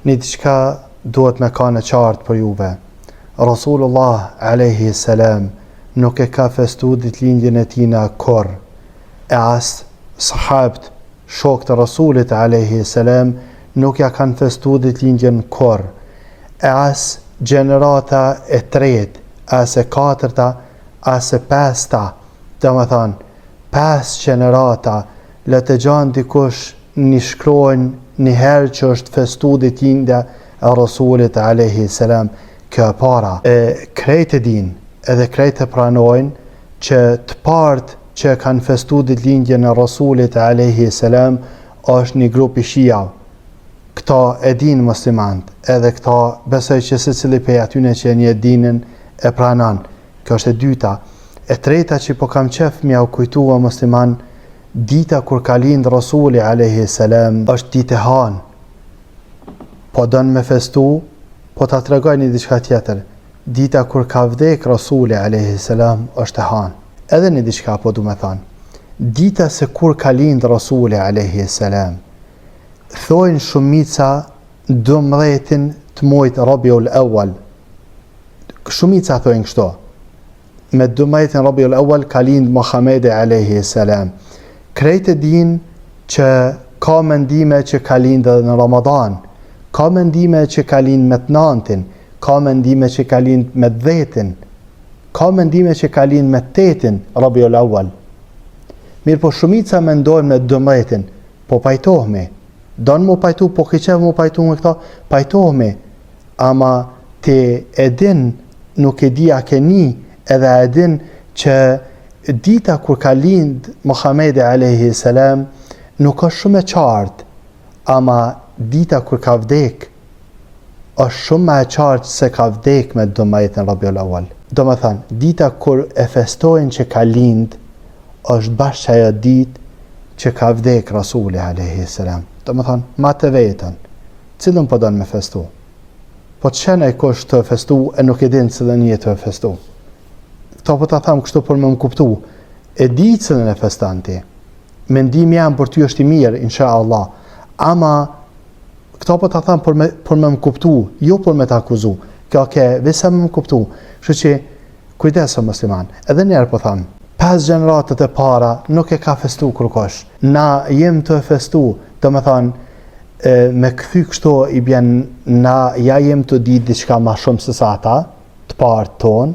Një diçka duhet me ka në qartë për juve. Rasulullah alayhi salam nuk e ka festu ditëlindjen e tij në kur. E as sahabët, shokët e Rasulit alayhi salam nuk ja kanë festu ditëlindjen kur. E as gjenerata e tretë, as e katërta, as e pesta, domethënë 5 gjenerata, le të gjanë dikush një shkrojnë një herë që është festu ditëlindja e Rasulit alayhi salam. Kjo e para. Krejt e din, edhe krejt e pranojnë që të partë që kanë festu ditëlindjen e Rasulit alayhi salam është një grup i shia. Këta e din muslimant, edhe këta besoj që secili prej atyne që një dinin e pranon. Kjo është e dyta. E treta që po kam qef mja u kujtua musliman, dita kur ka lind Rasuli alayhi salam është ditë e hanë. Po don me festu, po ta tregoj një diçka tjetër. Dita kur ka vdek Rasuli alayhi salam është e hanë. Edhe një diçka po du me thonë. Dita se kur ka lind Rasuli alayhi salam, thojnë shumica 12 të muajit Rabiul Awwal. Shumica thojnë kështu. Me 12 Rabiul Awwal ka lind Muhamedi alayhi salam. Krejt e din që ka mendime që ka lind edhe në Ramadan, ka mendime që ka lind me të 9-tin, ka mendime që ka lind me 10-tin, ka mendime që ka lind me 8-tin Rabiul Awwal. Mirë po shumica mendojnë me 12-tin, po pajtohemi. Donë mu pajtu, po kiqev mu pajtu me këta, pajtohemi. Ama ti e din, nuk e di a keni, edhe e din që dita kur ka lind Muhamedi alayhi salam nuk është shumë e qartë, ama dita kur ka vdek është shumë më e qartë se ka vdek me 12 Rabiul Awwal. Do me thënë, dita kur e festojnë që ka lind është bashkë ajo ditë që ka vdek Rasuli alayhi salam. Do me thënë, ma të vetën, cilën po donë me festu. Po të shenë e kush të festu e nuk e din cilën një të festu. Këta po të thamë kështu për me më kuptu. E di cilën e festanti. Mendimi jam për ty është i mirë, insha Allah. Ama këta po të thamë për me më kuptu, jo për me të akuzu. Kjo ke visa me më kuptu. Shë që kujdesë musliman. Edhe njerë po thamë, 5 gjeneratët e para nuk e ka festu kërkosh. Na jem të festu, të me thanë, me këthy kështu i bjen na ja jem të ditë diçka ma shumë se sa ata, të partë tonë,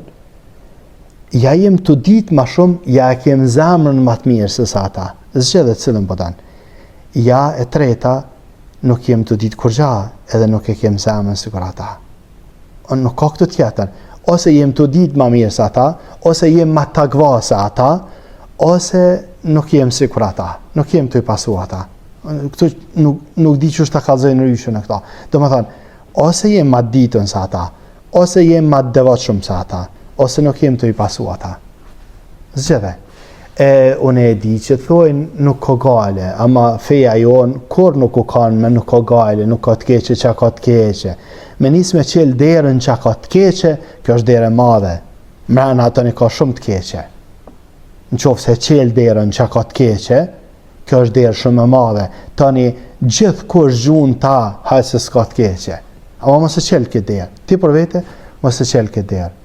ja jem të ditë ma shumë, ja e kem zamrën ma të mirë se sa ata. Zgjedhe cilën po tanë. Ja e treta, nuk jem të ditë kur gja, edhe nuk e kem zamrën si kur ata. Nuk ka këtë tjetër. Ose jem të ditë ma mirë se ata, ose jem ma tagva se ata, ose nuk jem si kur ata. Nuk jem të i pasu ata. Këtu nuk di që është të kalzojnë ryshën e këta. Do më thonë, ose jem ma ditën se ata, ose jem ma devat shumë se ata, ose nuk jem të i pasu ata. Zgjedhe. Unë e di që thojnë nuk ka gale, ama feja jonë, kur nuk u kanë me nuk ka gale, nuk ka të keqe që ka të keqe. Me nisë me qelë derën që ka të keqe, kjo është derë madhe. Mrena ato një ka shumë të keqe. Në qofë se qelë derën që ka të keqe, kjo është derë shumë e madhe. Tani gjithë kur zhunë ta, hajë se s'ka të keqe. Ama mos e qelë këtë derë. Ti për vete, mos e qelë këtë derë.